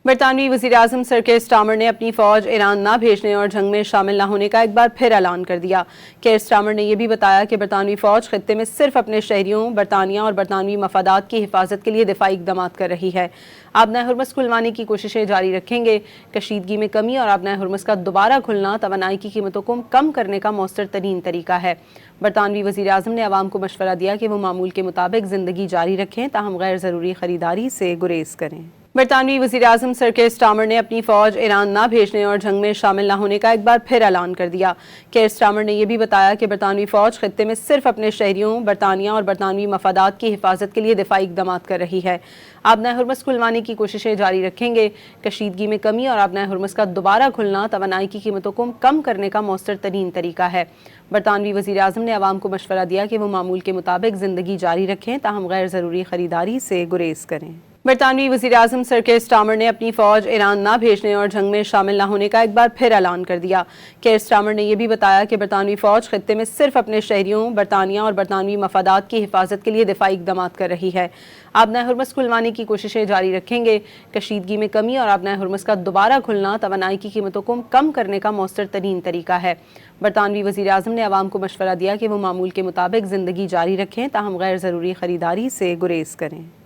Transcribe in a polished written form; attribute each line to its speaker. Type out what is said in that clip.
Speaker 1: برطانوی وزیراعظم سر care Starmer نے اپنی فوج ایران نہ بھیجنے اور جنگ میں شامل نہ ہونے کا ایک بار پھر اعلان کر دیا۔ کیئر سٹارمر نے یہ بھی بتایا کہ برطانوی فوج خطے میں صرف اپنے شہریوں، برطانیہ اور برطانوی مفادات کی حفاظت کے لیے دفاعی اقدامات کر رہی ہے۔ آبنۂ ہرمز کھلوانے کی کوششیں جاری رکھیں گے۔ کشیدگی میں کمی اور آبنۂ ہرمز کا دوبارہ کھلنا توانائی کی قیمتوں کو کم کرنے کا مؤثر ترین طریقہ ہے۔ برطانوی وزیراعظم نے عوام کو مشورہ دیا کہ وہ معمول کے مطابق زندگی جاری رکھیں تاہم غیر ضروری خریداری سے گریز کریں۔ برطانوی وزیراعظم سر کیئر سٹارمر نے اپنی فوج ایران نہ بھیجنے اور جنگ میں شامل نہ ہونے کا ایک بار پھر اعلان کر دیا۔ کیئر سٹارمر نے یہ بھی بتایا کہ برطانوی فوج خطے میں صرف اپنے شہریوں، برطانیہ اور برطانوی مفادات کی حفاظت کے لیے دفاعی اقدامات کر رہی ہے۔ آبنۂ ہرمز کھلوانے کی کوششیں جاری رکھیں گے۔ کشیدگی میں کمی اور آبنۂ ہرمز کا دوبارہ کھلنا توانائی کی قیمتوں کو کم کرنے کا مؤثر ترین طریقہ ہے۔ برطانوی وزیراعظم نے عوام کو مشورہ دیا کہ وہ معمول کے مطابق زندگی جاری رکھیں تاہم غیر ضروری خریداری سے گریز کریں۔ برطانوی وزیراعظم سر کیئر سٹارمر نے اپنی فوج ایران نہ بھیجنے اور جنگ میں شامل نہ ہونے کا ایک بار پھر اعلان کر دیا۔ کیئر سٹارمر نے یہ بھی بتایا کہ برطانوی فوج خطے میں صرف اپنے شہریوں، برطانیہ اور برطانوی مفادات کی حفاظت کے لیے دفاعی اقدامات کر رہی ہے۔ آبنۂ ہرمز کھلوانے کی کوششیں جاری رکھیں گے۔ کشیدگی میں کمی اور آبنۂ ہرمز کا دوبارہ کھلنا توانائی کی قیمتوں کو کم کرنے کا مؤثر ترین طریقہ ہے۔ برطانوی وزیراعظم نے عوام کو مشورہ دیا کہ وہ معمول کے مطابق زندگی جاری رکھیں تاہم غیر ضروری خریداری سے گریز کریں۔